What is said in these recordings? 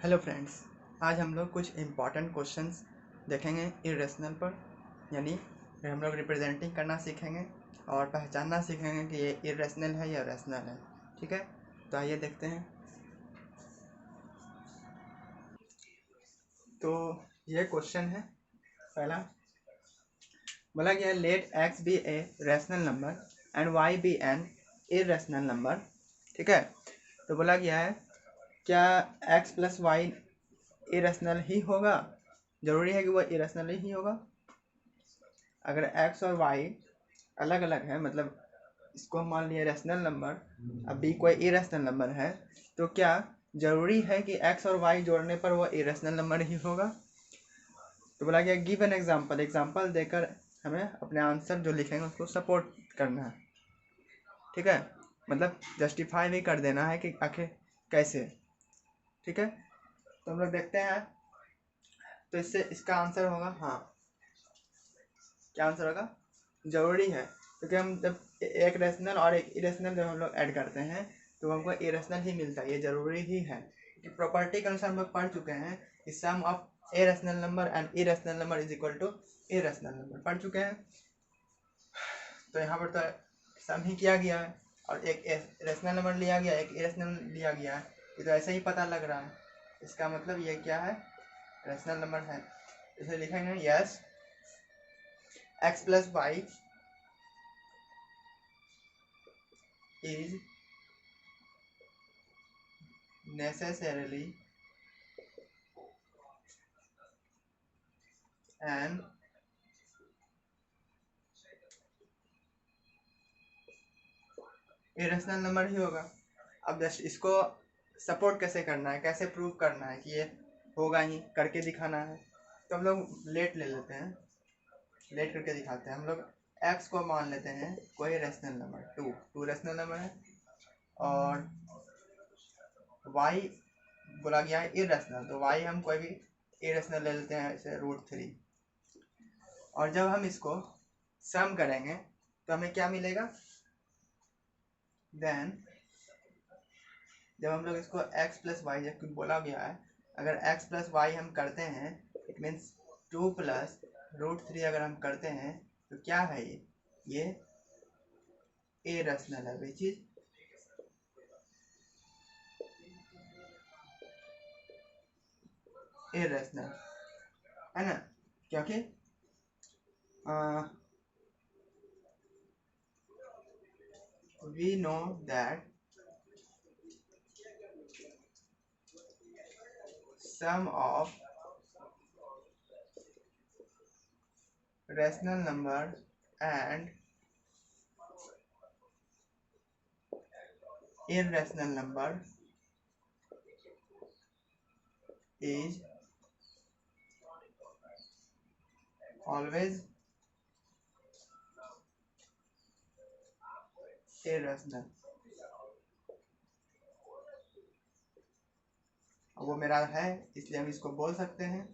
Hello friends, आज हम लोग कुछ इम्पॉर्टेंट क्वेश्चंस देखेंगे इरेशनल पर। यानी फिर हम लोग रिप्रेजेंटिंग करना सीखेंगे और पहचानना सीखेंगे कि ये इरेशनल है या रैशनल है। ठीक है, तो आइए देखते हैं। तो ये क्वेश्चन है पहला। बोला गया let x be a rational number and y be an irrational number. ठीक है, तो बोला गया है क्या एक्स प्लस वाई इरेशनल ही होगा? जरूरी है कि वो इरेशनल ही होगा? अगर एक्स और वाई अलग अलग है, मतलब इसको हम मान लिया रैशनल नंबर, अब बी कोई इरेशनल नंबर है, तो क्या जरूरी है कि एक्स और वाई जोड़ने पर वो इरेशनल नंबर ही होगा? तो बोला गया गिव एन एग्जांपल, एग्जांपल देकर हमें अपने आंसर जो लिखेंगे उसको सपोर्ट करना है। ठीक है, मतलब जस्टिफाई भी कर देना है कि आखिर कैसे। ठीक है, तो हम लोग देखते हैं। तो इससे इसका आंसर होगा हाँ। क्या आंसर होगा? जरूरी है, क्योंकि हम जब एक रैशनल और एक इरेशनल जब हम लोग ऐड करते हैं तो हमको इरेशनल ही मिलता है, ये जरूरी ही है। कि प्रॉपर्टी के अनुसार हम लोग पढ़ चुके हैं कि sum of a rational number and irrational number is equal to irrational number, पढ़ चुके हैं। तो यहाँ पर तो सम ही किया गया है और एक रैशनल नंबर लिया गया, एक इरेशनल लिया गया है। ये तो ऐसे ही पता लग रहा है, इसका मतलब ये क्या है? रैशनल नंबर है। इसे लिखेंगे yes X plus Y is necessarily an irrational number ही होगा। अब जस्ट इसको सपोर्ट कैसे करना है, कैसे प्रूव करना है कि ये होगा ही, करके दिखाना है। तो हम लोग लेट ले लेते हैं, लेट करके दिखाते हैं। हम लोग एक्स को मान लेते हैं कोई rational number, to rational number है, और वाई बोला गया है इरेशनल, तो वाई हम कोई भी इरेशनल ले लेते हैं, जैसे √3। और जब हम इसको सम करेंगे तो हमें क्या मिलेगा? देन जब हम लोग इसको x प्लस वाई, जब बोला गया है अगर x प्लस वाई हम करते हैं, इट मीन्स 2 प्लस √3 अगर हम करते हैं तो क्या है ये ए रैशनल है, विच इज ए रैशनल है ना, क्योंकि we know that sum of rational number and irrational number is always irrational। वो मेरा है, इसलिए हम इसको बोल सकते हैं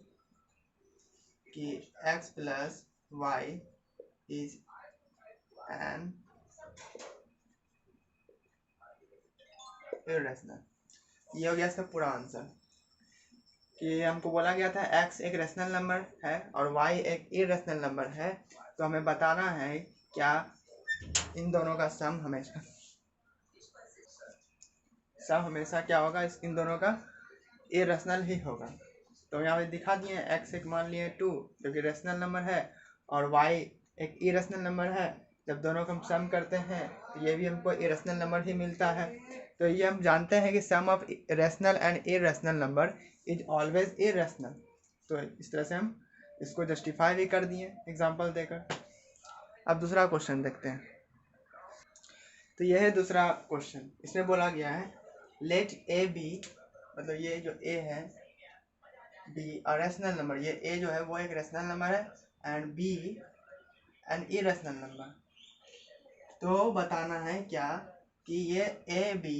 कि x plus y is an irrational. ये हो गया इसका पूरा आंसर। कि हमको बोला गया था x एक रैशनल नंबर है और y एक इरेशनल नंबर है, तो हमें बताना है क्या इन दोनों का सम हमेशा क्या होगा, इन दोनों का इरेशनल ही होगा। तो यहाँ पे दिखा दिए x एक मान लिए 2 जो कि रैशनल नंबर है, और y एक इरेशनल नंबर है। जब दोनों को हम सम करते हैं तो ये भी हमको इरेशनल नंबर ही मिलता है। तो ये हम जानते हैं कि sum of rational and irrational number is always irrational. तो इस तरह से हम इसको जस्टिफाई भी कर दिए एग्जांपल देकर। अब दूसरा क्वेश्चन देखते हैं। तो यह है दूसरा क्वेश्चन। इसमें बोला गया है लेट ए बी, मतलब ये जो ए है बी रैशनल नंबर, ये ए जो है वो एक रैशनल नंबर है and be an irrational number. तो बताना है क्या कि ये ए बी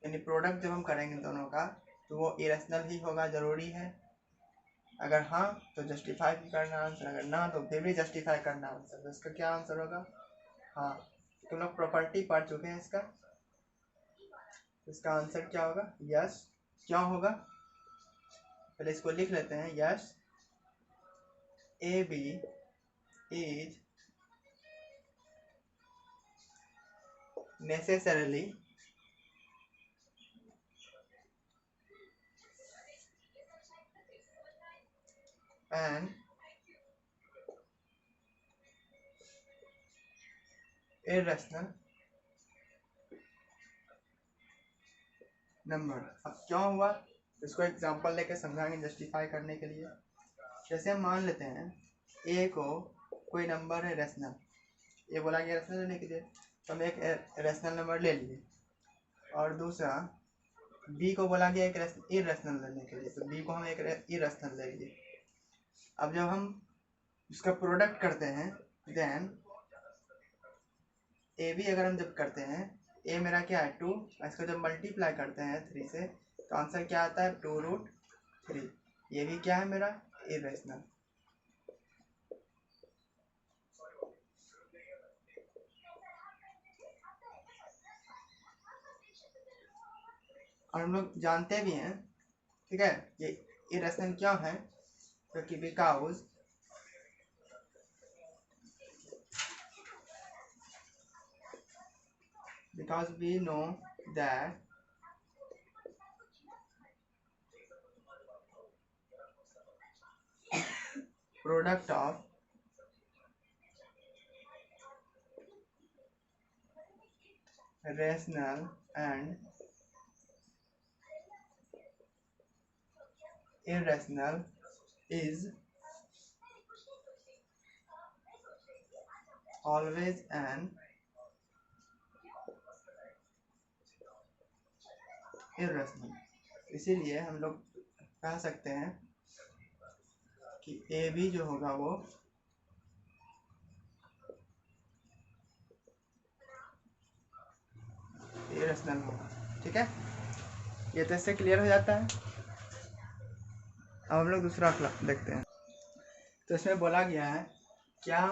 यानी प्रोडक्ट जब हम करेंगे दोनों का तो वो इरेशनल ही होगा, जरूरी है? अगर हाँ तो जस्टिफाई भी करना आंसर, अगर ना तो फिर भी जस्टिफाई करना आंसर। तो इसका क्या आंसर होगा? हाँ, तुम लोग प्रॉपर्टी पढ़ चुके हैं इसका। इसका आंसर क्या होगा? यस। क्यों होगा? पहले इसको लिख लेते हैं। Yes a b is necessarily an irrational number. अब क्यों हुआ इसको एग्जांपल लेके समझाएंगे जस्टिफाई करने के लिए। जैसे हम मान लेते हैं ए को कोई नंबर है रेशनल, ये बोला गया रेशनल लेने के लिए, तो हम एक रेशनल नंबर ले लिए, और दूसरा बी को बोला गया एक इरेशनल लेने के लिए, तो बी को हम एक इरेशनल ले लिए। अब जब हम इसका प्रोडक्ट करते हैं देन ए बी अगर हम जब करते हैं, ए मेरा क्या है 2, इसको जब मल्टीप्लाई करते हैं 3 से तो आंसर क्या आता है 2√3। ये भी क्या है मेरा इरेशनल। और हम लोग जानते भी हैं, ठीक है, ये इरेशनल क्यों है, क्योंकि because we know that product of rational and irrational is always an irrational। इसीलिए हम लोग कह सकते हैं कि ए बी जो होगा वो इरेशनल होगा। ठीक है, ये तो इससे क्लियर हो जाता है। अब हम लोग दूसरा देखते हैं। तो इसमें बोला गया है क्या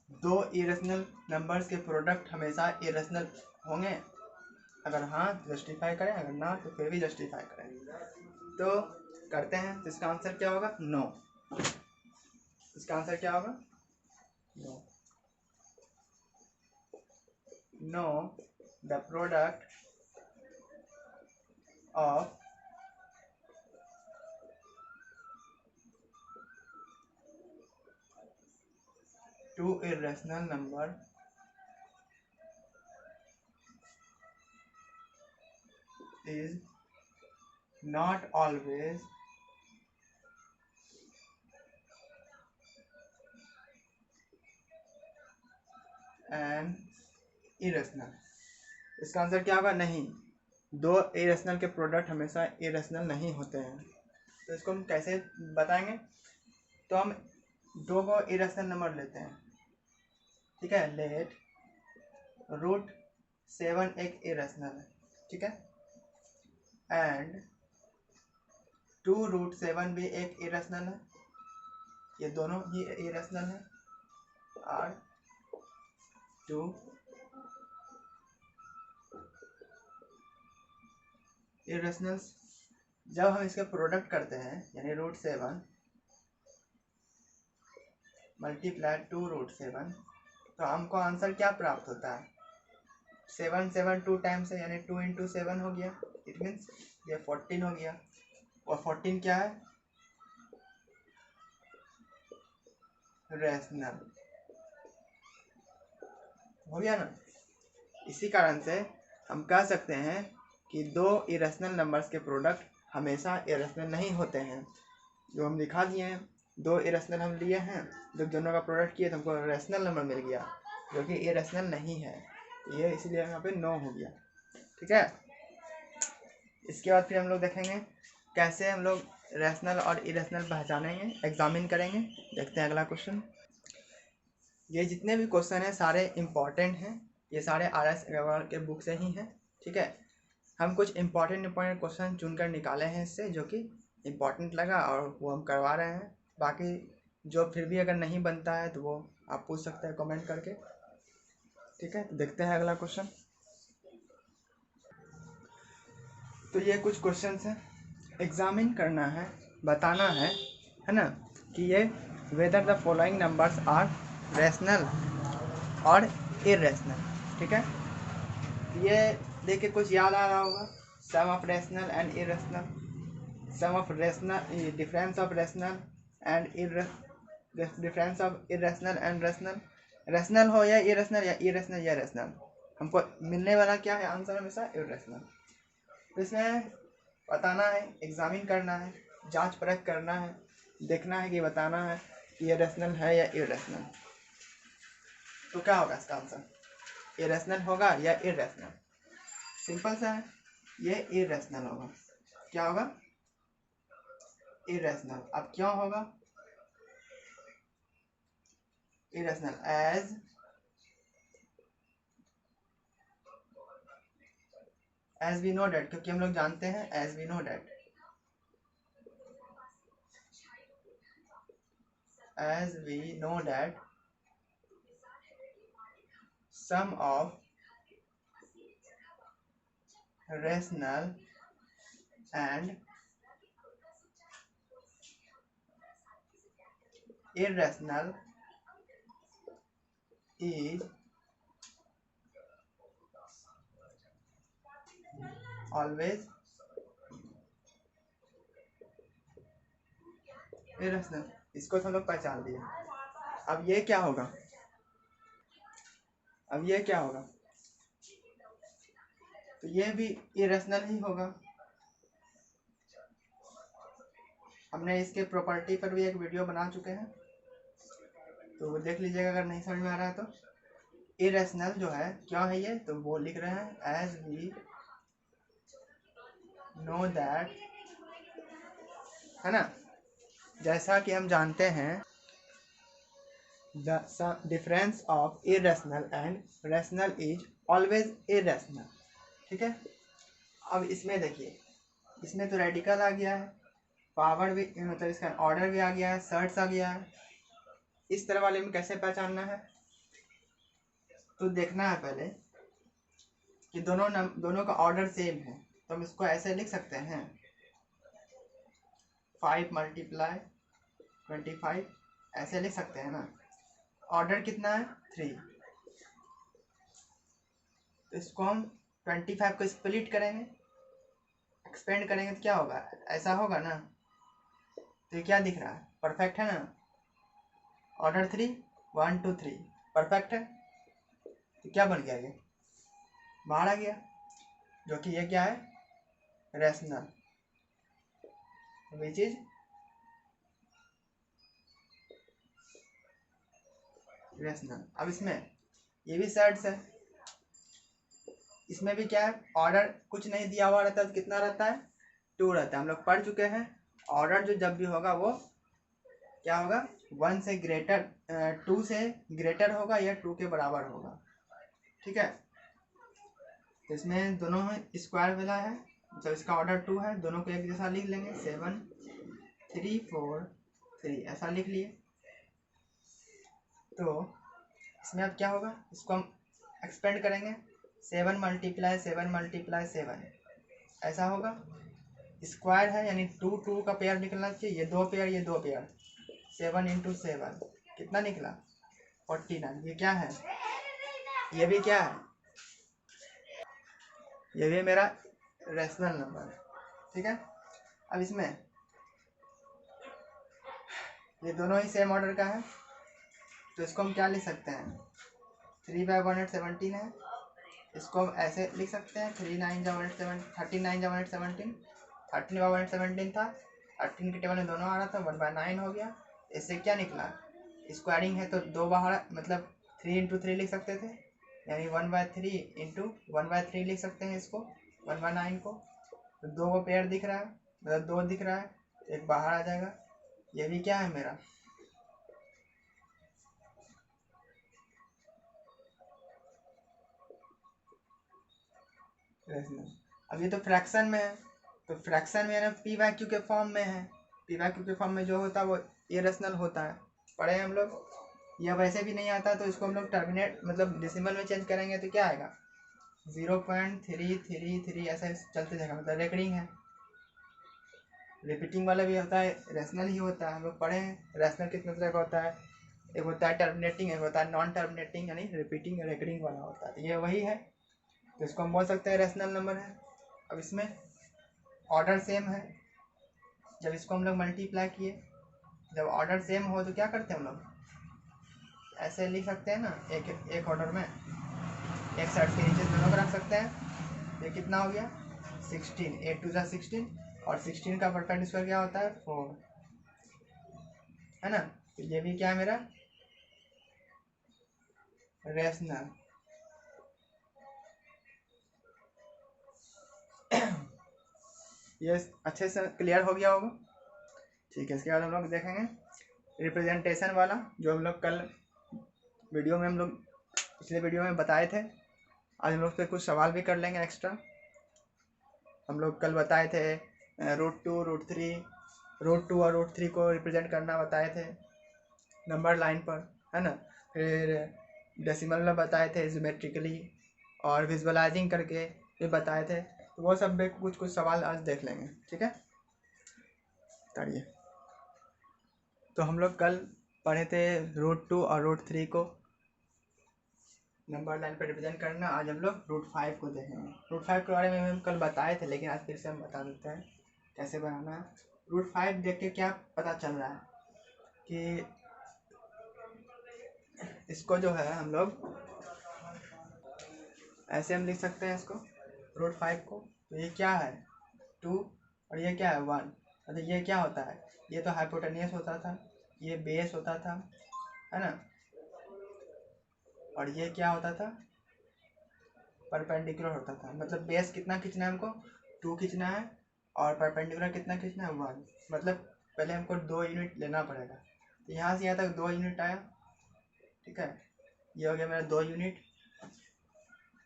दो इरेशनल नंबर्स के प्रोडक्ट हमेशा इरेशनल होंगे, अगर हाँ तो जस्टिफाई करें, अगर ना तो फिर भी जस्टिफाई करें। तो करते हैं, तो इसका आंसर क्या होगा नो। इसका आंसर क्या होगा no. No the product of two irrational number is not always an irrational। इसका आंसर क्या होगा नहीं, दो इरेशनल के प्रोडक्ट हमेशा इरेशनल नहीं होते हैं। तो इसको हम कैसे बताएंगे, तो हम दो को इरेशनल नंबर लेते हैं, ठीक है। लेट √7 एक इरेशनल है, ठीक है, एंड 2√7 भी एक इरेशनल है, ये दोनों ही इरेशनल है। और 2 इरेशनल्स जब हम इसके प्रोडक्ट करते हैं, यानी √7 मल्टीप्लाई 2√7, तो हमको आंसर क्या प्राप्त होता है 7 7 2 टाइम्स है, यानी 2 × 7 हो गया। इट मीन्स ये 14 हो गया, और 14 क्या है रेशनल हो गया ना। इसी कारण से हम कह सकते हैं कि दो इरेशनल नंबर्स के प्रोडक्ट हमेशा इरेशनल नहीं होते हैं। जो हम दिखा दिए हैं, दो इरेशनल हम लिए हैं, जब दोनों का प्रोडक्ट किए तो हमको रेशनल नंबर मिल गया जो कि इरेशनल नहीं है, ये इसलिए यहाँ पे नो हो गया। ठीक है, इसके बाद फिर हम लोग देखेंगे कैसे हम लोग रेशनल और इरेशनल पहचानेंगे, एग्जामिन करेंगे। देखते हैं अगला क्वेश्चन। ये जितने भी क्वेश्चन हैं सारे इम्पॉर्टेंट हैं, ये सारे RS अग्रवाल के बुक से ही हैं। ठीक है, हम कुछ इम्पॉर्टेंट क्वेश्चन चुनकर निकाले हैं इससे, जो कि इम्पॉर्टेंट लगा और वो हम करवा रहे हैं। बाकी जो फिर भी अगर नहीं बनता है तो वो आप पूछ सकते हैं कमेंट करके। ठीक है, तो देखते हैं अगला क्वेश्चन। तो ये कुछ क्वेश्चंस हैं, एग्जामिन करना है बताना है ना, कि ये whether the following numbers are rational और इरेशनल। ठीक है, ये देखिए कुछ याद आ रहा होगा, sum of rational and irrational, sum of rational, difference of rational and difference of irrational and rational. Rational हो या इरेशनल या रैशनल, हमको मिलने वाला क्या है आंसर हमेशा इरेशनल। तो इसमें बताना है, एग्जामिन करना है, जांच परख करना है, देखना है कि बताना है कि ये रैशनल है या इरेशनल। तो क्या होगा इसका आंसर, इरेशनल होगा या इरेशनल? सिंपल सा है, ये इरेशनल होगा। क्या होगा, इरेशनल। अब क्यों होगा irrational? As we know that, क्योंकि हम लोग जानते हैं as we know that, as we know that sum of rational and irrational is always irrational। इसको तो हम लोग पहचान लिए। अब ये क्या होगा, अब ये क्या होगा, तो ये भी इरेशनल ही होगा। हमने इसके प्रॉपर्टी पर भी एक वीडियो बना चुके हैं, तो वो देख लीजिएगा अगर नहीं समझ में आ रहा है तो। इरेशनल जो है क्या है ये, तो वो लिख रहे हैं एज वी नो दैट, है ना, जैसा कि हम जानते हैं the difference of irrational and rational is always irrational. ठीक है, अब इसमें देखिए, इसमें तो रेडिकल आ गया है, पावर भी मतलब इसका ऑर्डर भी आ गया है, सर्ट्स आ गया है। इस तरह वाले में कैसे पहचानना है, तो देखना है पहले कि दोनों का ऑर्डर सेम है, तो हम इसको ऐसे लिख सकते हैं 5 × 25, ऐसे लिख सकते हैं ना। ऑर्डर कितना है 3, तो इसको हम 25 को स्प्लिट करेंगे, एक्सपेंड करेंगे तो क्या होगा, ऐसा होगा ना। तो ये क्या दिख रहा है, परफेक्ट है ना, ऑर्डर 3 1 2 3 परफेक्ट है। तो क्या बन गया, ये बाहर आ गया, जो कि ये क्या है, रैशनल, विच इज रैशनल। अब इसमें ये भी सेट्स है, इसमें भी क्या है, ऑर्डर कुछ नहीं दिया हुआ रहता है तो कितना रहता है, 2 रहता है। हम लोग पढ़ चुके हैं, ऑर्डर जो जब भी होगा वो क्या होगा, 1 से ग्रेटर 2 से ग्रेटर होगा या 2 के बराबर होगा। ठीक है, तो इसमें दोनों स्क्वायर वाला है, जब इसका ऑर्डर 2 है, दोनों को एक जैसा लिख लेंगे, 7 3 4 3 ऐसा लिख लिए। तो इसमें अब क्या होगा, इसको हम एक्सपेंड करेंगे, 7 × 7 ऐसा होगा। स्क्वायर है यानी 2 2 का पेयर निकलना चाहिए, ये 2 पेयर, ये 2 पेयर, 7 × 7 कितना निकला, 49। ये क्या है, ये भी क्या है, ये भी मेरा रैशनल नंबर है। ठीक है, अब इसमें ये दोनों ही सेम ऑर्डर का है, तो इसको हम क्या लिख सकते हैं, 3/117 है, इसको हम ऐसे लिख सकते हैं 39/117, 39/117, 13/117 था, 13 के टेबल में दोनों आ रहा था, 1/9 हो गया। इससे क्या निकला, स्क्वायरिंग है तो 2 बाहर, मतलब 3 × 3 लिख सकते थे, यानी 1/3 × 1/3 लिख सकते हैं इसको, 1/9 को। तो 2 को पेयर दिख रहा है, मतलब 2 दिख रहा है, एक बाहर आ जाएगा। ये भी क्या है मेरा, अब ये तो फ्रैक्शन में है, तो फ्रैक्शन में ना p/q के फॉर्म में है, p/q के फॉर्म में जो होता है वो इरेशनल होता है, पढ़े हम लोग। या वैसे भी नहीं आता तो इसको हम लोग टर्मिनेट मतलब डेसिमल में चेंज करेंगे तो क्या आएगा, 0.333 ऐसा चलते जाएगा, मतलब रेकरिंग है, रिपीटिंग वाला भी होता है, रैशनल ही होता है। हम लोग पढ़े हैं रैशनल कितने तरह का होता है, एक होता है टर्मिनेटिंग, एक होता है नॉन टर्मिनेटिंग, यानी रिपीटिंग या रेकरिंग वाला होता है। ये वही है, तो इसको हम बोल सकते हैं रैशनल नंबर है। अब इसमें ऑर्डर सेम है, जब इसको हम लोग मल्टीप्लाई किए, जब ऑर्डर सेम हो तो क्या करते हैं हम लोग, ऐसे लिख सकते हैं ना, एक ऑर्डर में एक साइड के नीचे दोनों को रख सकते हैं। ये कितना हो गया 16, 8 2 16, और 16 का परपेंडिकुलर स्क्वायर क्या होता है 4, है ना। तो ये भी क्या है मेरा रैशनल। ये अच्छे से क्लियर हो गया होगा। ठीक है, इसके बाद हम लोग देखेंगे रिप्रेजेंटेशन वाला, जो हम लोग कल वीडियो में हम लोग पिछले वीडियो में बताए थे। आज हम लोग पे कुछ सवाल भी कर लेंगे एक्स्ट्रा। हम लोग कल बताए थे √2 √3, √2 और √3 को रिप्रेजेंट करना बताए थे नंबर लाइन पर, है ना। फिर डेसिमल में बताए थे ज्योमेट्रिकली, और विजुअलाइजिंग करके भी बताए थे। तो वो सब में कुछ सवाल आज देख लेंगे, ठीक है। करिए, तो हम लोग कल पढ़े थे √2 और √3 को नंबर लाइन पर रिप्रेजेंट करना। आज हम लोग √5 को देखेंगे। √5 के बारे में हम कल बताए थे, लेकिन आज फिर से हम बता देते हैं कैसे बनाना है। √5 देख के क्या पता चल रहा है कि इसको जो है हम लोग ऐसे हम लिख सकते हैं इसको √5 को। तो ये क्या है 2 और ये क्या है 1। तो ये क्या होता है, ये तो हाइपोटेनियस होता था, ये बेस होता था, है ना। और ये क्या होता था परपेंडिकुलर होता था। मतलब बेस कितना खींचना है हमको 2 खींचना है, और परपेंडिकुलर कितना खींचना है 1। मतलब पहले हमको 2 यूनिट लेना पड़ेगा। तो यहाँ से यहाँ तक 2 यूनिट आया, ठीक है। ये हो गया मेरा 2 यूनिट।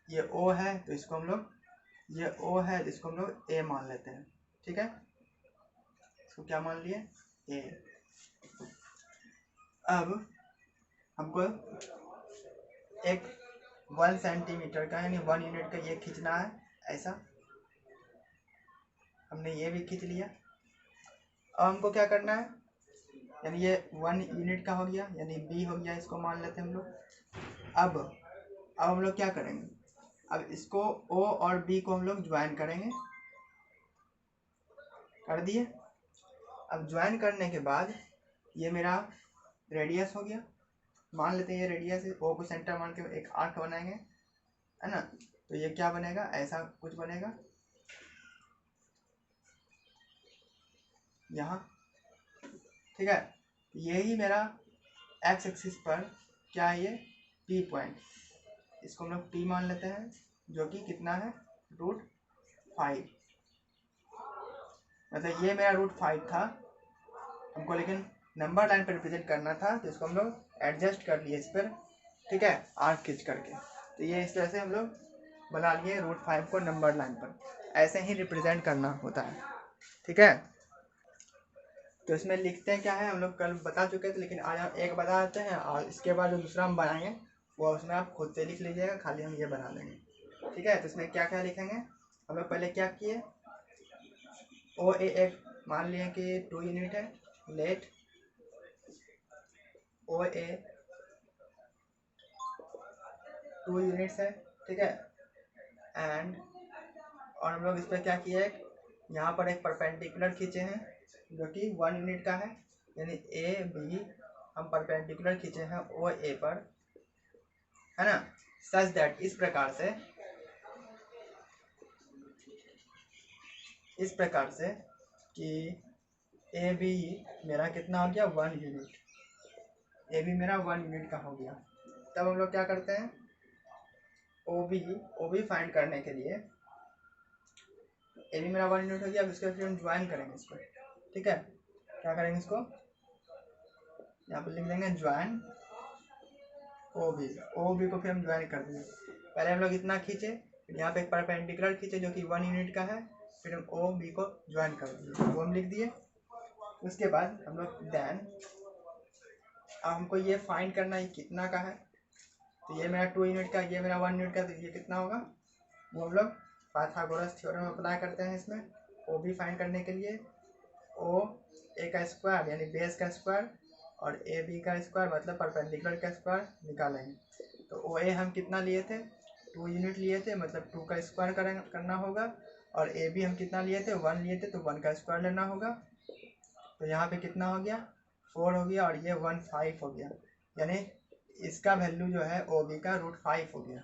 ये O है तो इसको हम लोग, ये O है तो इसको हम लोग A मान लेते हैं, ठीक है। इसको क्या मान लिए A। अब हमको एक 1 सेंटीमीटर का यानी 1 यूनिट का ये खींचना है ऐसा। हमने ये भी खींच लिया। अब हमको क्या करना है, यानी ये 1 यूनिट का हो गया, यानी B हो गया, इसको मान लेते हैं हम लोग। अब हम लोग क्या करेंगे, अब इसको O और B को हम लोग ज्वाइन करेंगे। कर दिए। अब ज्वाइन करने के बाद ये मेरा रेडियस हो गया, मान लेते हैं ये रेडियस है। O को सेंटर मान के एक आर्क बनाएंगे, है ना। तो ये क्या बनेगा, ऐसा कुछ बनेगा यहाँ, ठीक है। यही मेरा एक्स एक्सिस पर क्या है, ये P पॉइंट, इसको हम लोग P मान लेते हैं, जो कि कितना है √5। मतलब ये मेरा √5 था हमको, लेकिन नंबर लाइन पर रिप्रेजेंट करना था, तो इसको हम लोग एडजस्ट कर लिए इस पर, ठीक है, आर्क खींच करके। तो ये इस तरह से हम लोग बना लिए √5 को नंबर लाइन पर। ऐसे ही रिप्रेजेंट करना होता है, ठीक है। तो इसमें लिखते हैं क्या है, हम लोग कल बता चुके थे, लेकिन आज हम एक बता देते हैं, और इसके बाद जो दूसरा हम बनाएंगे वो उसमें आप खुद से लिख लीजिएगा, खाली हम ये बना लेंगे, ठीक है। तो इसमें क्या क्या लिखेंगे, हम लोग पहले क्या किए, OA एक मान लिए कि 2 यूनिट है, लेट OA 2 यूनिट्स है, ठीक है। एंड और हम लोग इस पर क्या किए, यहाँ पर एक परपेंडिकुलर खींचे हैं जो कि 1 यूनिट का है, यानी AB हम परपेंडिकुलर खींचे हैं OA पर, है ना। सच दैट इस प्रकार से कि AB मेरा कितना हो गया 1 यूनिट, AB मेरा 1 यूनिट का हो गया। तब हम लोग क्या करते हैं, OB फाइंड करने के लिए, AB मेरा 1 यूनिट हो गया। अब इसके फिर हम ज्वाइन करेंगे इसको, ठीक है। क्या करेंगे, इसको यहाँ पर लिख देंगे ज्वाइन OB को फिर हम ज्वाइन कर देंगे। पहले हम लोग इतना खींचे, फिर यहाँ पे एक परपेंडिकुलर खींचे जो कि 1 यूनिट का है, फिर हम OB को ज्वाइन कर दिए, वो हम लिख दिए। उसके बाद हम लोग देन, अब हमको ये फाइंड करना है कितना का है। तो ये मेरा 2 यूनिट का, ये मेरा 1 यूनिट का, तो ये कितना होगा, वो हम लोग पाइथागोरस थ्योरम अप्लाई करते हैं इसमें OB फाइंड करने के लिए। ओ ए का स्क्वायर यानी बेस का स्क्वायर और ए बी का स्क्वायर मतलब परपेंडिकुलर का स्क्वायर निकालेंगे। तो ओ ए हम कितना लिए थे, 2 यूनिट लिए थे, मतलब 2 का स्क्वायर करना होगा। और ए बी हम कितना लिए थे, 1 लिए थे, तो 1 का स्क्वायर लेना होगा। तो यहाँ पे कितना हो गया, 4 हो गया और ये 1 5 हो गया, यानी इसका वैल्यू जो है ओ बी का √5 हो गया।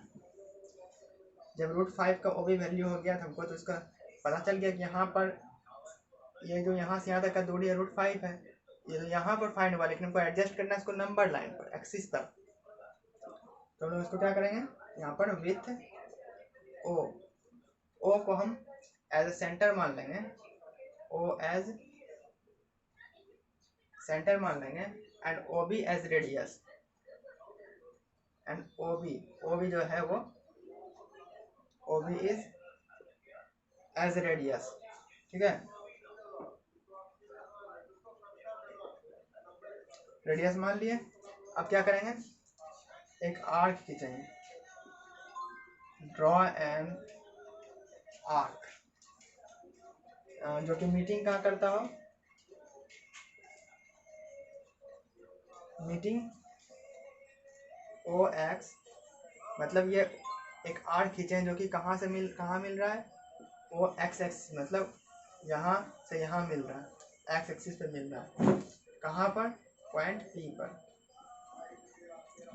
जब √5 का ओ बी वैल्यू हो गया तो हमको तो इसका पता चल गया कि यहाँ पर ये जो यहाँ से यहाँ तक का दूरी है √5 है, ये तो यहाँ पर फाइंड हुआ, लेकिन हमको एडजस्ट करना है इसको नंबर लाइन पर, एक्सिस पर। तो हम लोग इसको क्या करेंगे, यहाँ पर विथ ओ को हम एज ए सेंटर मान लेंगे, ओ एज सेंटर मान लेंगे and O B as radius, and O B जो है वो O B is as radius, ठीक है। रेडियस मान लिए। अब क्या करेंगे, एक आर्क खींचेंगे, ड्रॉ एन आर्क, जो कि मीटिंग कहाँ करता हो, मीटिंग ओ एक्स, मतलब ये एक आर्क खींचे जो कि कहाँ मिल रहा है, ओ एक्स एक्सिस, मतलब यहाँ से यहाँ मिल रहा है, एक्स एक्सिस पे मिल रहा है, कहाँ पर, पॉइंट पी पर।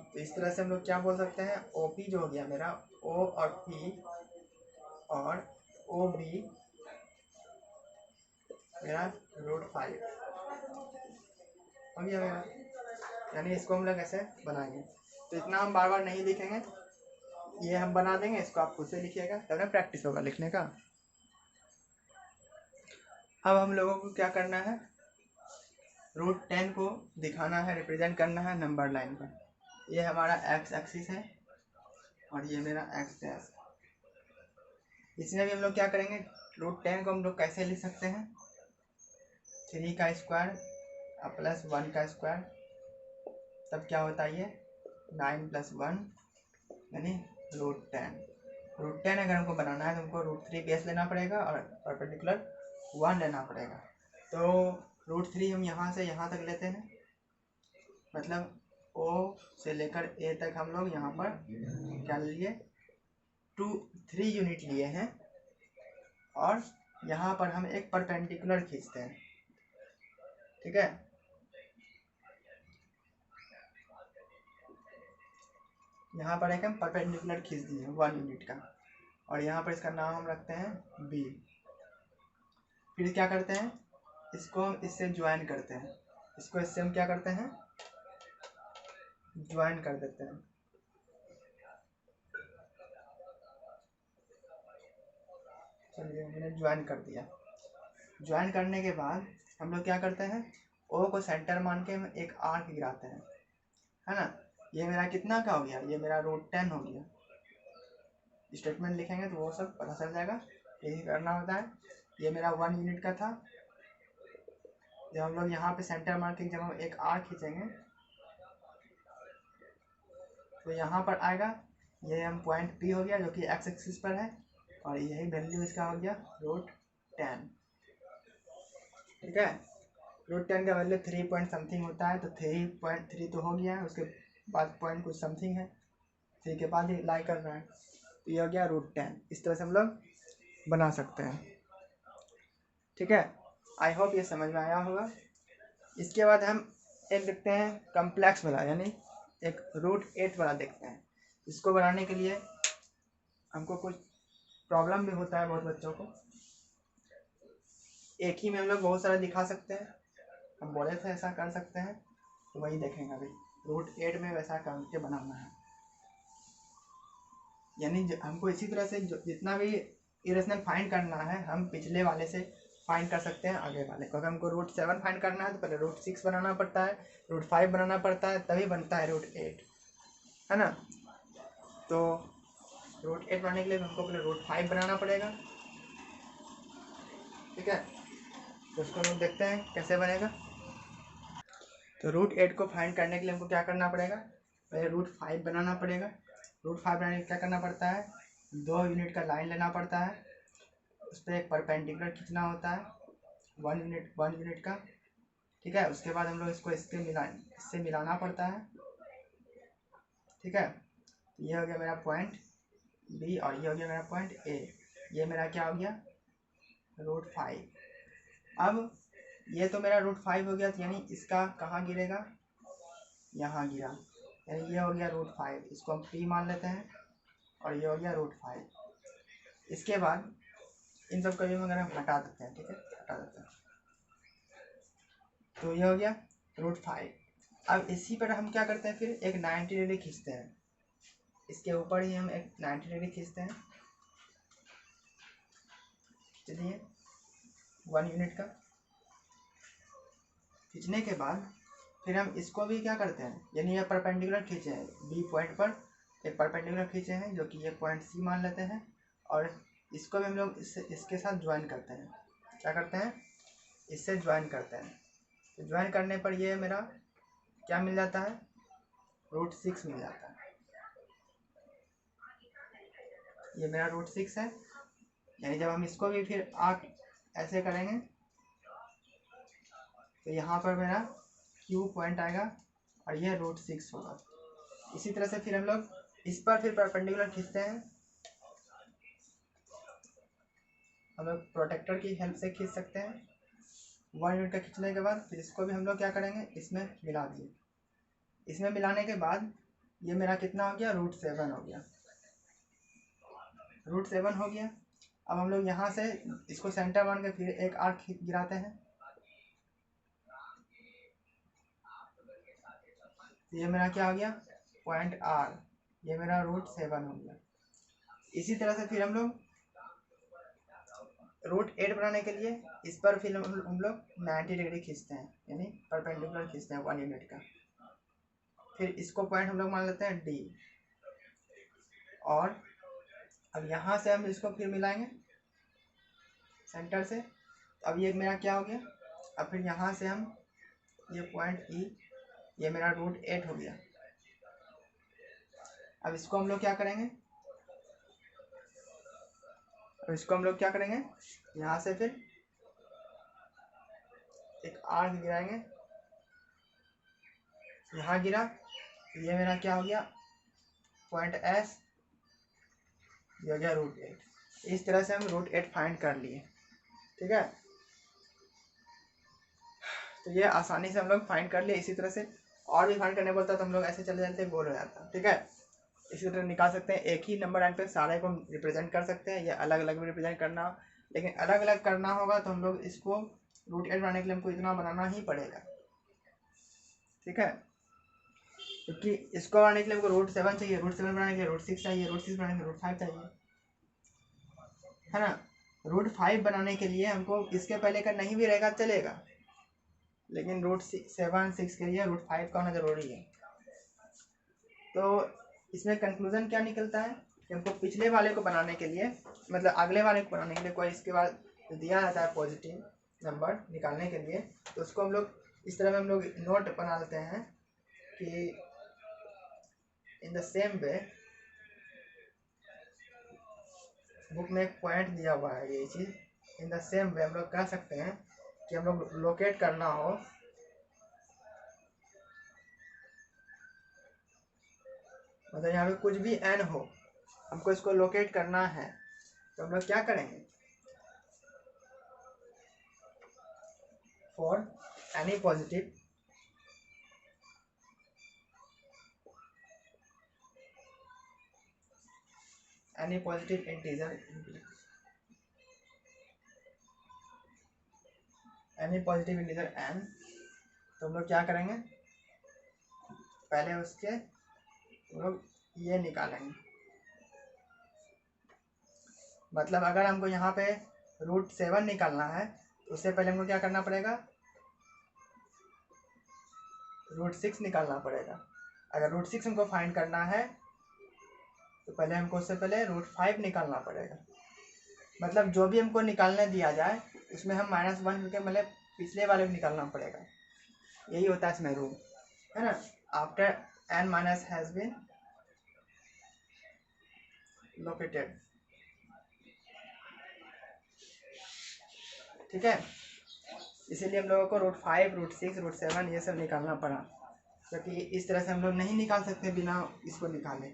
तो इस तरह से हम लोग क्या बोल सकते हैं, ओ पी जो हो गया मेरा, ओ और पी और ओ बी मेरा √5 हो गया मेरा, यानी इसको हम लोग ऐसे बनाएंगे। तो इतना हम बार बार नहीं लिखेंगे, ये हम बना देंगे, इसको आप खुद से लिखिएगा, तब ना प्रैक्टिस होगा लिखने का। अब हम लोगों को क्या करना है, √10 को दिखाना है, रिप्रेजेंट करना है नंबर लाइन पर। ये हमारा एक्स एक्सिस है और ये मेरा एक्स डैश। इसमें भी हम लोग क्या करेंगे, √10 को हम लोग कैसे लिख सकते हैं, 3 का स्क्वायर प्लस 1 का स्क्वायर, तब क्या होता है ये 9 + 1 यानी √10। √10 अगर हमको बनाना है तो हमको √3 बेस लेना पड़ेगा और परपेंडिकुलर 1 लेना पड़ेगा। तो √3 हम यहाँ से यहाँ तक लेते हैं, मतलब O से लेकर A तक हम लोग यहाँ पर क्या लिए, 3 यूनिट लिए हैं और यहाँ पर हम एक परपेंडिकुलर खींचते हैं, ठीक है। यहाँ पर एक हम परपेंडिकुलर खींच दिए 1 यूनिट का और यहाँ पर इसका नाम हम रखते हैं B। फिर क्या करते हैं, इसको हम इससे ज्वाइन करते हैं, इसको इससे हम क्या करते हैं, ज्वाइन कर देते हैं। चलिए मैंने ज्वाइन कर दिया। ज्वाइन करने के बाद हम लोग क्या करते हैं, ओ को सेंटर मान के हम एक आर्क गिराते हैं, है ना। ये मेरा कितना का हो गया, ये मेरा √10 हो गया। स्टेटमेंट लिखेंगे तो वो सब पता चल जाएगा, यही करना होता है। ये मेरा 1 यूनिट का था। जब हम लोग यहाँ पे सेंटर मार के जब हम एक आर्क खींचेंगे तो यहाँ पर आएगा, ये हम पॉइंट पी हो गया जो कि एक्स एक्सिस पर है और यही वैल्यू इसका हो गया √10, ठीक है। √10 का वैल्यू 3 पॉइंट समथिंग होता है, तो 3.3 तो हो गया है, उसके बाद पॉइंट कुछ समथिंग है, 3 के बाद ही लाई कर रहा है, तो ये हो गया √10। इस तरह से हम लोग बना सकते हैं, ठीक है। आई होप ये समझ में आया होगा। इसके बाद हम एक देखते हैं कम्प्लेक्स वाला, यानी एक √8 वाला देखते हैं। इसको बनाने के लिए हमको कुछ प्रॉब्लम भी होता है बहुत बच्चों को, एक ही में हम लोग बहुत सारा दिखा सकते हैं, हम बोले थे ऐसा कर सकते हैं, तो वही देखेंगे अभी। √8 में वैसा करके बनाना है, यानी हमको इसी तरह से जितना भी इरेशनल फाइंड करना है हम पिछले वाले से फाइंड कर सकते हैं आगे वाले को। अगर हमको √7 फाइंड करना है तो पहले √6 बनाना पड़ता है, √5 बनाना पड़ता है, तभी बनता है √8, है ना। तो √8 बनाने के लिए हमको पहले √5 बनाना पड़ेगा, ठीक है। तो उसको लोग देखते हैं कैसे बनेगा। तो √8 को फाइंड करने के लिए हमको क्या करना पड़ेगा, पहले √5 बनाना पड़ेगा। √5 बनाने के लिए क्या करना पड़ता है, 2 यूनिट का लाइन लेना पड़ता है, उस पर एक परपेंडिकुलर खींचना होता है, वन यूनिट का, ठीक है। उसके बाद हम लोग इसको इससे मिलाना पड़ता है, ठीक है। ये हो गया मेरा पॉइंट बी और ये हो गया मेरा पॉइंट ए। ये मेरा क्या हो गया, √5। अब ये तो मेरा √5 हो गया, यानी इसका कहाँ गिरेगा, यहाँ गिरा, यानी ये हो गया √5। इसको हम p मान लेते हैं और ये हो गया √5। इसके बाद इन सब कभी वगैरह हम हटा देते हैं, ठीक है, हटा देते हैं। तो ये हो गया √5। अब इसी पर हम क्या करते हैं, फिर एक 90 डिग्री खींचते हैं, इसके ऊपर ही हम एक 90 डिग्री खींचते हैं। चलिए 1 यूनिट का खींचने के बाद फिर हम इसको भी क्या करते हैं, यानी ये परपेंडिकुलर खींचे हैं, बी पॉइंट पर एक परपेंडिकुलर खींचे हैं जो कि ये पॉइंट सी मान लेते हैं, और इसको भी हम लोग इसके साथ ज्वाइन करते हैं। क्या करते हैं, इससे ज्वाइन करते हैं। तो ज्वाइन करने पर ये मेरा क्या मिल जाता है, √6 मिल जाता है। ये मेरा √6 है, यानी जब हम इसको भी फिर ऐसे करेंगे तो यहाँ पर मेरा Q पॉइंट आएगा और ये √6 होगा। इसी तरह से फिर हम लोग इस पर फिर परपेंडिकुलर खींचते हैं, हम लोग प्रोटेक्टर की हेल्प से खींच सकते हैं। 1 यूनिट का खींचने के बाद फिर इसको भी हम लोग क्या करेंगे, इसमें मिला दिए। इसमें मिलाने के बाद ये मेरा कितना हो गया, √7 हो गया, √7 हो गया। अब हम लोग यहाँ से इसको सेंटर मान के फिर एक आर्क गिराते हैं, तो ये मेरा क्या हो गया, पॉइंट R, ये मेरा √7 हो गया। इसी तरह से फिर हम लोग √8 बनाने के लिए इस पर फिर हम लोग 90 डिग्री खींचते हैं, यानी परपेंडिकुलर खींचते हैं 1 यूनिट का। फिर इसको पॉइंट हम लोग मान लेते हैं D, और अब यहाँ से हम इसको फिर मिलाएंगे सेंटर से। अब ये मेरा क्या हो गया, अब फिर यहाँ से हम ये पॉइंट E, ये मेरा √8 हो गया। अब इसको हम लोग क्या करेंगे, यहाँ से फिर एक आर्क गिराएंगे, यहाँ गिरा, ये मेरा क्या हो गया, पॉइंट S, ये हो गया √8। इस तरह से हम √8 फाइंड कर लिए, ठीक है। तो ये आसानी से हम लोग फाइंड कर लिए। इसी तरह से और भी फाइंड करने बोलता तो हम लोग ऐसे चले जाते, बोर हो जाता, ठीक है। इसी तरह निकाल सकते हैं, एक ही नंबर लाइन पे सारे को रिप्रेजेंट कर सकते हैं, या अलग अलग भी रिप्रेजेंट करना, लेकिन अलग अलग करना होगा तो हम लोग इसको √8 बनाने के लिए हमको इतना बनाना ही पड़ेगा, ठीक है। क्योंकि इसको बनाने के लिए हमको √7 चाहिए, √7 बनाने के लिए √6 चाहिए, √6 बनाने के लिए √5 चाहिए, है ना। √5 बनाने के लिए हमको इसके पहले का नहीं भी रहेगा चलेगा, लेकिन √7 6 के लिए √5 का होना जरूरी है। तो इसमें कंक्लूजन क्या निकलता है कि हमको पिछले वाले को बनाने के लिए, मतलब अगले वाले को बनाने के लिए, कोई इसके बाद दिया जाता है पॉजिटिव नंबर निकालने के लिए, तो उसको हम लोग इस तरह में हम लोग नोट बना लेते हैं कि in the same way, book में एक पॉइंट दिया हुआ है ये चीज़, इन द सेम वे हम लोग कह सकते हैं कि हम लोग लोकेट करना हो, मतलब यहाँ पे कुछ भी n हो, हमको इसको लोकेट करना है, तो हम लोग क्या करेंगे, for any positive integer n, तो हम लोग क्या करेंगे, पहले उसके हम लोग ये निकालेंगे। मतलब अगर हमको यहाँ पे √7 निकालना है तो उससे पहले हमको क्या करना पड़ेगा, √6 निकालना पड़ेगा। अगर √6 हमको फाइंड करना है तो पहले हमको उससे पहले √5 निकालना पड़ेगा। मतलब जो भी हमको निकालने दिया जाए उसमें हम -1 करके मतलब पिछले वाले को निकालना पड़ेगा, यही होता है इसमें रूल, है ना। After n minus has been located, ठीक है। इसीलिए हम लोगों को √5, √6, √7 ये सब निकालना पड़ा, क्योंकि इस तरह से हम लोग नहीं निकाल सकते बिना इसको निकाले।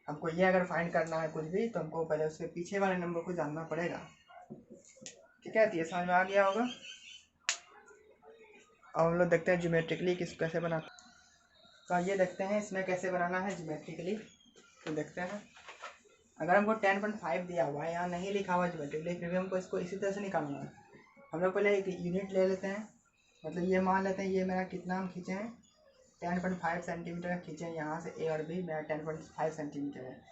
हमको ये अगर फाइंड करना है कुछ भी तो हमको पहले उसके पीछे वाले नंबर को जानना पड़ेगा। ठीक है, तो ये समझ में आ गया होगा। अब हम लोग देखते हैं ज्योमेट्रिकली किस कैसे बनाते हैं। तो ये देखते हैं इसमें कैसे बनाना है ज्योमेट्रिकली। तो देखते हैं, अगर हमको 10.5 दिया हुआ है, यहाँ नहीं लिखा हुआ ज्योमेट्रिकली, फिर भी हमको इसको इसी तरह से निकालना है। हम लोग पहले एक यूनिट ले लेते हैं, मतलब ये मान लेते हैं ये मेरा कितना हम खींचे हैं 10.5 सेंटीमीटर खींचे हैं यहाँ से, ए और बी मेरा 10.5 सेंटीमीटर है।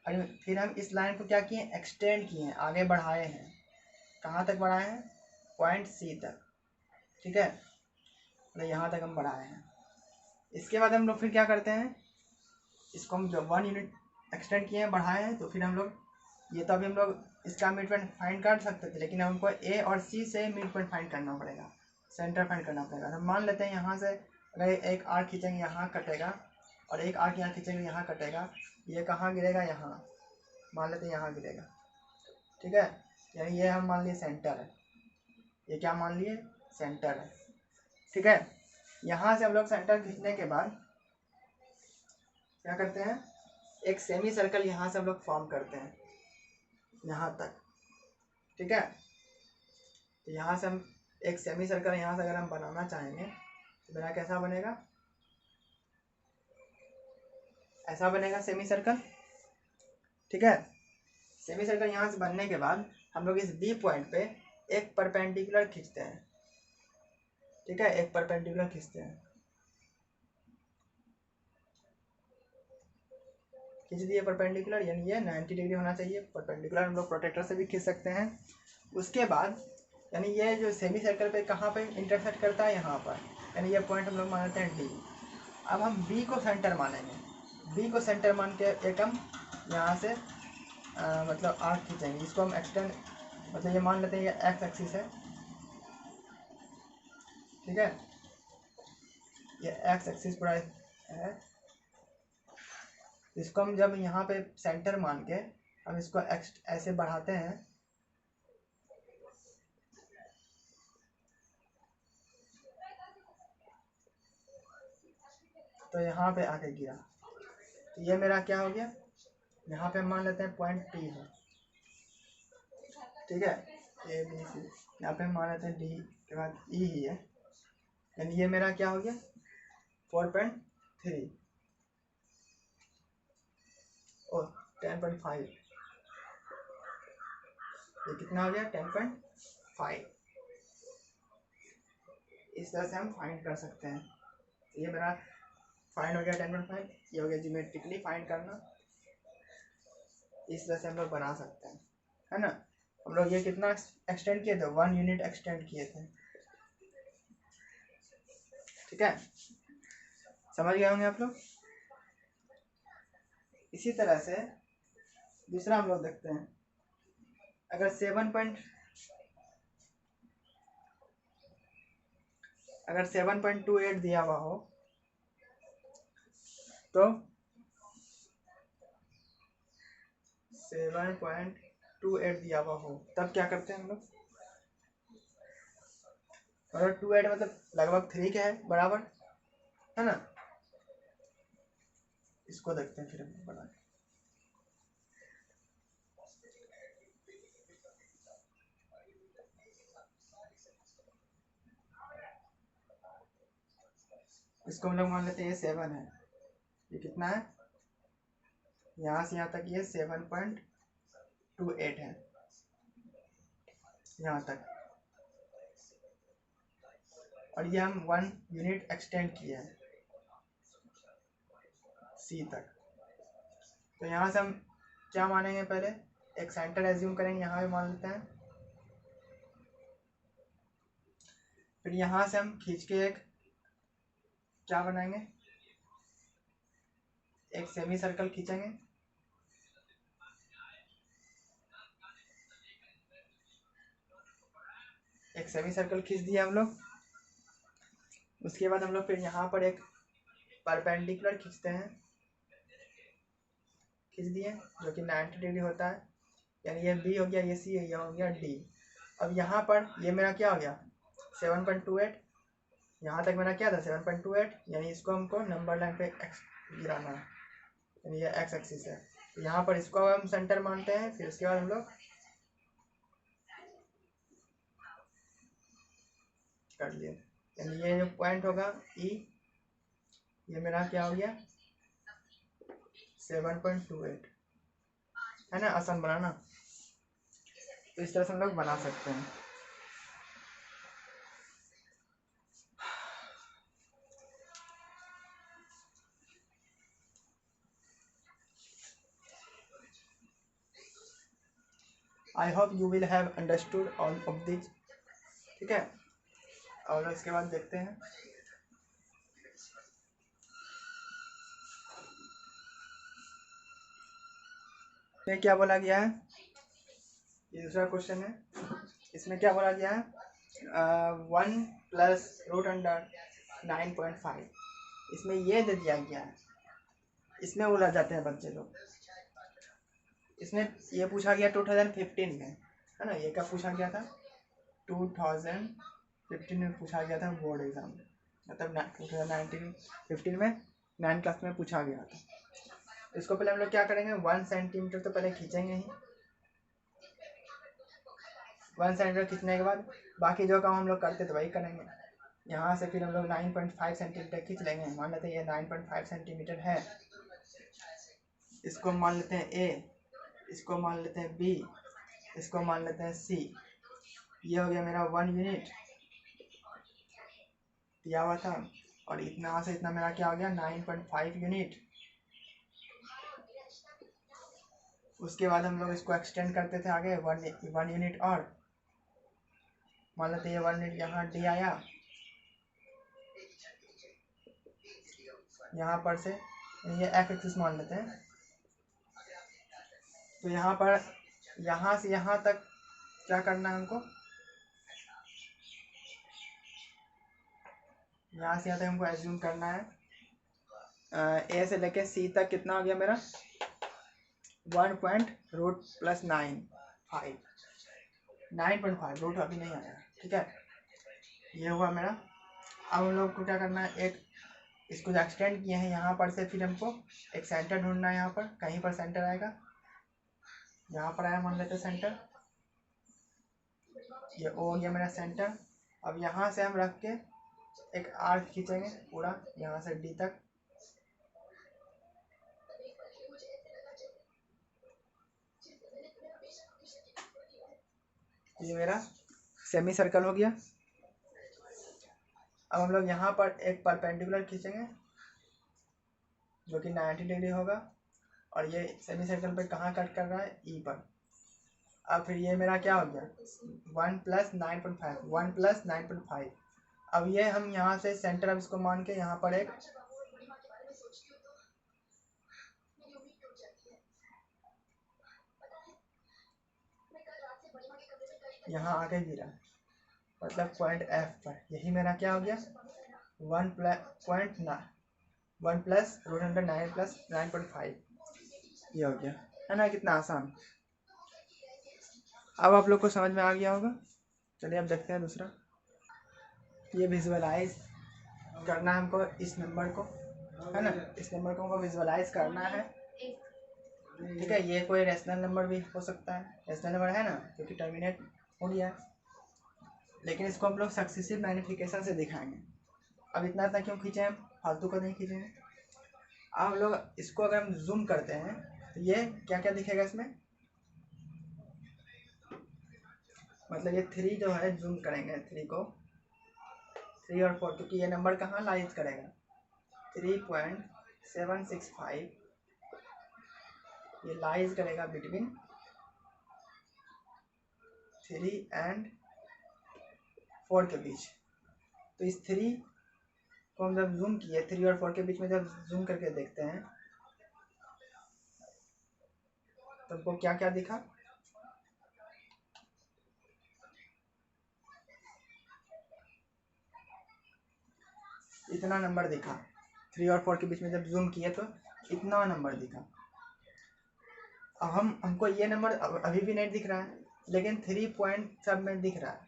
और फिर हम इस लाइन को क्या किए, एक्सटेंड किए हैं, आगे बढ़ाए हैं। कहाँ तक बढ़ाए हैं, पॉइंट सी तक। ठीक है, मतलब यहाँ तक हम बढ़ाए हैं। इसके बाद हम लोग फिर क्या करते हैं, इसको हम जब 1 यूनिट एक्सटेंड किए हैं, बढ़ाए हैं, तो फिर हम लोग ये तो अभी हम लोग इसका मिड पॉइंट फाइंड कर सकते थे, लेकिन हमको ए और सी से मिड पॉइंट फाइंड करना पड़ेगा, सेंटर फाइंड करना पड़ेगा। तो मान लेते हैं यहाँ से अगर एक आर्क खींचेंगे यहाँ कटेगा, और एक आर्क यहाँ खींचेंगे यहाँ कटेगा, ये कहाँ गिरेगा, यहाँ मान लेते हैं यहाँ गिरेगा। ठीक है, यानी ये हम मान लिए सेंटर है, ये क्या मान लिए, सेंटर है। ठीक है, यहाँ से हम लोग सेंटर खींचने के बाद क्या करते हैं, एक सेमी सर्कल यहाँ से हम लोग फॉर्म करते हैं यहाँ तक। ठीक है, तो यहाँ से हम एक सेमी सर्कल यहाँ से अगर हम बनाना चाहेंगे तो मेरा कैसा बनेगा, ऐसा बनेगा सेमी सर्कल। ठीक है, सेमी सर्कल यहाँ से बनने के बाद हम लोग इस बी पॉइंट पे एक परपेंडिकुलर खींचते हैं। ठीक है, एक परपेंडिकुलर खींचते हैं, खींच दिए परपेंडिकुलर, यानी ये 90 डिग्री होना चाहिए परपेंडिकुलर। हम लोग प्रोटेक्टर से भी खींच सकते हैं। उसके बाद यानी ये जो सेमी सर्कल पे कहाँ पे इंटरसेक्ट करता है, यहाँ पर, यानी ये पॉइंट हम लोग मानते हैं डी। अब हम बी को सेंटर मानेंगे, बी को सेंटर मान के एक हम यहाँ से मतलब आर्क खींचेंगे, इसको हम एक्सटेंड, मतलब ये मान लेते हैं ये एक्स एक्सिस है। ठीक है, ये एक्स एक्सिस पूरा है, इसको हम जब यहाँ पे सेंटर मान के हम इसको ऐसे बढ़ाते हैं, तो यहाँ पे आके गिरा, तो ये मेरा क्या हो गया, यहाँ पे मान लेते हैं पॉइंट पी है। ठीक है, ए बी सी, यहाँ पे मान लेते हैं डी के बाद ई ही है, यानी ये मेरा क्या हो गया 4.3 और 10.5, ये कितना हो गया 10.5। इस तरह से हम फाइंड कर सकते हैं। ये मेरा फाइंड हो गया 10.5, ये हो गया ज्योमेट्रिकली फाइंड करना। इस तरह से हम लोग बना सकते हैं, है ना। हम लोग ये कितना एक्सटेंड किए थे, 1 यूनिट एक्सटेंड किए थे। ठीक है, समझ गए होंगे आप लोग। इसी तरह से दूसरा हम लोग देखते हैं, अगर 7.28 दिया हुआ हो तो 7.28 दिया हुआ हो तब क्या करते हैं हम लोग, और 28 मतलब लगभग 3 के है बराबर, है ना। इसको देखते हैं फिर हम बना, इसको हम लोग मान लेते हैं ये 7 है, ये कितना है, यहाँ से यहाँ तक ये 7.28 है, यहाँ तक, और ये हम 1 यूनिट एक्सटेंड किए हैं सी तक। तो यहाँ से हम क्या मानेंगे, पहले एक सेंटर एज्यूम करेंगे, यहाँ पे मान लेते हैं। फिर यहाँ से हम खींच के एक क्या बनाएंगे, एक सेमी सर्कल खींचेंगे, एक सेमी सर्कल खींच दिया हम लोग। उसके बाद हम लोग फिर यहाँ पर एक परपेंडिकुलर खींचते हैं, खींच दिए, जो कि 90 डिग्री होता है, यानी ये बी हो गया, ये सी है, ये हो गया डी। अब यहाँ पर ये मेरा क्या हो गया 7.28, यहाँ तक मेरा क्या था 7.28, यानी इसको हमको नंबर लाइन पे एक्स गिराना है, यानी ये एक्स एक्सिस है। तो यहाँ पर इसको हम सेंटर मानते हैं। फिर इसके बाद हम लोग कर लिए, यानी ये जो पॉइंट होगा ई, ये मेरा क्या हो गया 7.28, है ना। आसान बनाना, तो इस तरह से हम लोग बना सकते हैं। I hope you will have understood all of this, ठीक है। और इसके बाद देखते हैं इसमें क्या बोला गया है। ये दूसरा क्वेश्चन है, इसमें क्या बोला गया है 1 प्लस रूट अंडर 9.5, इसमें ये दे दिया गया है। इसमें उलझ जाते हैं बच्चे लोग। इसमें ये पूछा गया 2015 में, है ना। ये कब पूछा गया था 2015 में पूछा गया था बोर्ड एग्जाम में, मतलब 2015 में 9 क्लास में पूछा गया था। इसको पहले हम लोग क्या करेंगे 1 सेंटीमीटर तो पहले खींचेंगे ही। 1 सेंटीमीटर खींचने के बाद बाकी जो काम हम लोग करते तो वही करेंगे। यहाँ से फिर हम लोग 9.5 सेंटीमीटर खींच लेंगे। मान लेते हैं ये 9.5 सेंटीमीटर है, इसको मान लेते हैं ए, इसको मान लेते हैं बी, इसको मान लेते हैं सी। ये हो गया मेरा 1 यूनिट दिया हुआ था, और इतना से इतना मेरा क्या हो गया 9.5 यूनिट। उसके बाद हम लोग इसको एक्सटेंड करते थे आगे 1 यूनिट, और मान लेते हैं ये 1 यूनिट यहाँ डी आया, यहाँ पर से ये एफ एक्सिस मान लेते हैं। तो यहाँ पर यहाँ से यहाँ तक क्या करना है हमको, यहाँ से यहाँ तक हमको एज्यूम करना है ए से लेके सी तक कितना हो गया मेरा 1.9+9.5 रूट अभी नहीं आया, ठीक है। ये हुआ मेरा। अब हम लोग को क्या करना है, एक इसको एक्सटेंड किए हैं यहाँ पर से, फिर हमको एक सेंटर ढूंढना है। यहाँ पर कहीं पर सेंटर आएगा, यहाँ पर आया मान लेते सेंटर, ये ओ हो गया मेरा सेंटर। अब यहाँ से हम रख के एक आर्क खींचेंगे पूरा यहाँ से डी तक। ये मेरा सेमी सर्कल हो गया। अब हम लोग यहाँ पर एक परपेंडिकुलर खींचेंगे जो कि 90 डिग्री होगा, और ये सेमी सर्कल पे कहाँ कट कर रहा है ई पर। अब फिर ये मेरा क्या हो गया 1+9.5, 1+9.5। अब ये हम यहाँ से सेंटर, अब इसको मान के यहाँ पर एक यहाँ आगे गिरा, मतलब पॉइंट एफ पर। यही मेरा क्या हो गया 1+√9+9.5 ये हो गया, है ना। कितना आसान। अब आप लोग को समझ में आ गया होगा। चलिए अब देखते हैं दूसरा। ये विजुअलाइज करना है हमको इस नंबर को, है ना। इस नंबर को हमको विजुअलाइज करना है, ठीक है। ये कोई रेशनल नंबर भी हो सकता है, रेशनल नंबर है ना, क्योंकि टर्मिनेट हो गया है। लेकिन इसको हम लोग सक्सेसिव मैग्निफिकेशन से दिखाएंगे। अब इतना इतना क्यों खींचे हम, फालतू का नहीं खींचेंगे। अब हम लोग इसको अगर हम जूम करते हैं तो ये क्या क्या दिखेगा इसमें, मतलब ये 3 जो है जूम करेंगे 3 को, 3 और 4, क्योंकि ये नंबर कहाँ लाइज करेगा 3.765, ये लाइज करेगा बिटवीन 3 एंड 4 के बीच। तो इस 3 को हम जब जूम किए 3 और 4 के बीच में जब जूम करके देखते हैं तो हमको क्या क्या दिखा, इतना नंबर दिखा। 3 और 4 के बीच में जब जूम किए तो इतना नंबर दिखा। अब हमको ये नंबर अभी भी नहीं दिख रहा है, लेकिन 3 पॉइंट सब में दिख रहा है,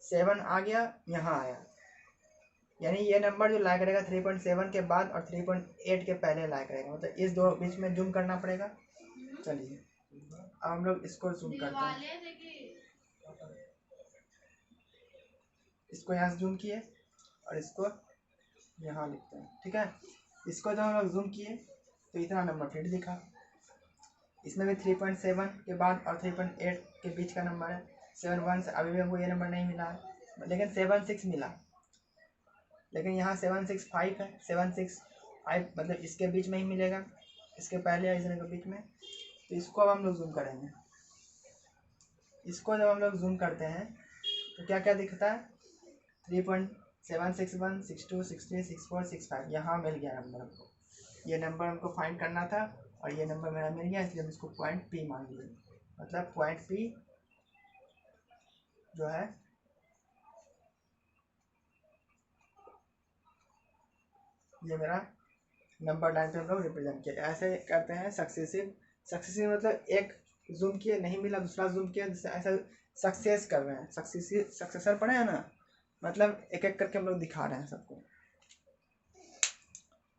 7 आ गया, यहाँ आया, यानी ये नंबर जो लाई करेगा 3.7 के बाद और 3.8 के पहले लाई करेगा, मतलब इस दो बीच में जूम करना पड़ेगा। चलिए अब हम लोग इसको जूम करते हैं, इसको यहाँ से जूम किए और इसको यहाँ लिखते हैं, ठीक है। इसको जब हम लोग जूम किए तो इतना नंबर फिर दिखा, इसमें भी 3.7 के बाद और 3.8 के बीच का नंबर है। 7.1 से अभी भी हमको ये नंबर नहीं मिला है, लेकिन 7.6 मिला, लेकिन यहाँ 7.65 है। 7.65 मतलब इसके बीच में ही मिलेगा, इसके पहले या इसके बीच में। तो इसको अब हम लोग जूम करेंगे, इसको जब हम लोग जूम करते हैं तो क्या क्या दिखता है, 3.761, 62, 63, 64, 65 यहाँ मिल गया नंबर हमको। ये नंबर हमको फाइंड करना था और ये नंबर मेरा मिल गया, इसलिए हम इसको पॉइंट पी मान लिए। मतलब पॉइंट पी जो है ये मेरा नंबर लाइन पे हम लोग रिप्रेजेंट किया। ऐसे करते हैं सक्सेसिव। सक्सेसिव मतलब एक जूम किए नहीं मिला, दूसरा जूम किया, ऐसा सक्सेस कर रहे हैं। सक्सेसिव सक्सेसर पढ़े हैं ना, मतलब एक एक करके हम लोग दिखा रहे हैं सबको।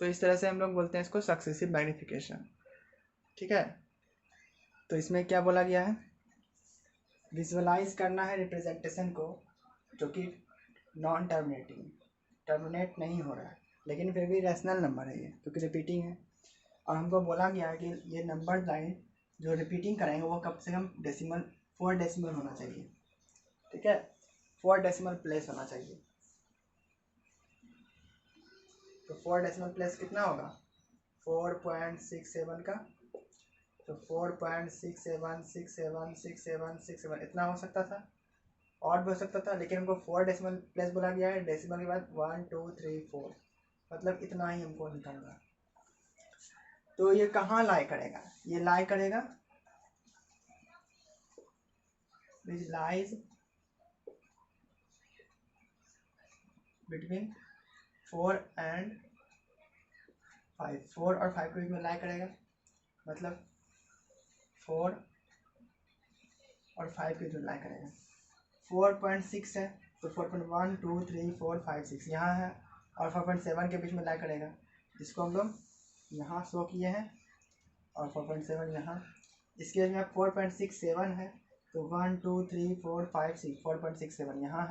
तो इस तरह से हम लोग बोलते हैं इसको सक्सेसिव मैग्निफिकेशन, ठीक है। तो इसमें क्या बोला गया है, विजुअलाइज करना है रिप्रेजेंटेशन को जो कि नॉन टर्मिनेटिंग, टर्मिनेट नहीं हो रहा है लेकिन फिर भी रैशनल नंबर है ये, क्योंकि रिपीटिंग है। और हमको बोला गया है कि ये नंबर लाइन जो रिपीटिंग कराएंगे वो कम से कम डेसिमल 4 डेसिमल होना चाहिए, ठीक है, 4 डेसिमल प्लेस होना चाहिए। तो 4 डेसिमल प्लेस कितना होगा, 4.67 का, तो 4.67676767 इतना हो सकता था, और भी हो सकता था, लेकिन हमको 4 डेसिमल प्लेस बोला गया है। डेसिमल के बाद 1 2 3 4 मतलब इतना ही हमको निकालना। तो ये कहाँ लाई करेगा, ये लाई करेगा which lies between 4 and 5, 4 और 5 के बीच में लाई करेगा, मतलब 4 और 5 के बीच में लाई करेगा। 4.6 है तो 4.1 2 3 4 5 6 यहाँ है, और 4.7 के बीच में लाई करेगा, जिसको हम लोग यहाँ शो किए हैं, और 4.7 यहाँ। इसके में 4.67 है तो 1 2 3 4 5 6 4.67 यहाँ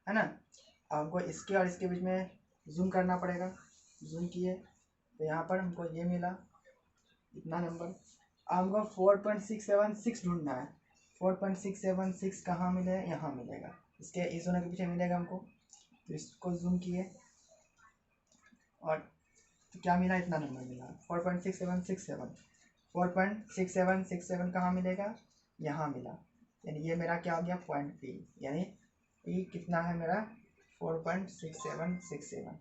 है ना। अब हमको इसके और इसके बीच में जूम करना पड़ेगा, जूम किए तो यहाँ पर हमको ये मिला इतना नंबर। अब हमको 4.676 ढूंढना है। 4.676 कहाँ मिले, यहाँ मिलेगा, इसके इस जोन के पीछे मिलेगा हमको। तो इसको जूम किए और तो क्या मिला, इतना नंबर मिला 4.6767। 4.6767 कहाँ मिलेगा, यहाँ मिला, यानी ये मेरा क्या हो गया, पॉइंट पी, यानी पी कितना है मेरा 4.6767।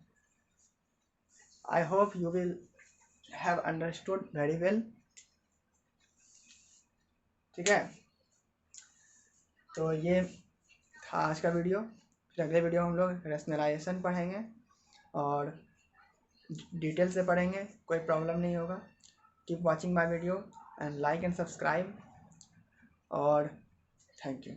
I hope you will have understood very well, ठीक है। तो ये था आज का वीडियो। फिर अगले वीडियो में हम लोग रैशनलाइजेशन पढ़ेंगे और डिटेल से पढ़ेंगे, कोई प्रॉब्लम नहीं होगा। Keep watching my video and like and subscribe, और थैंक यू।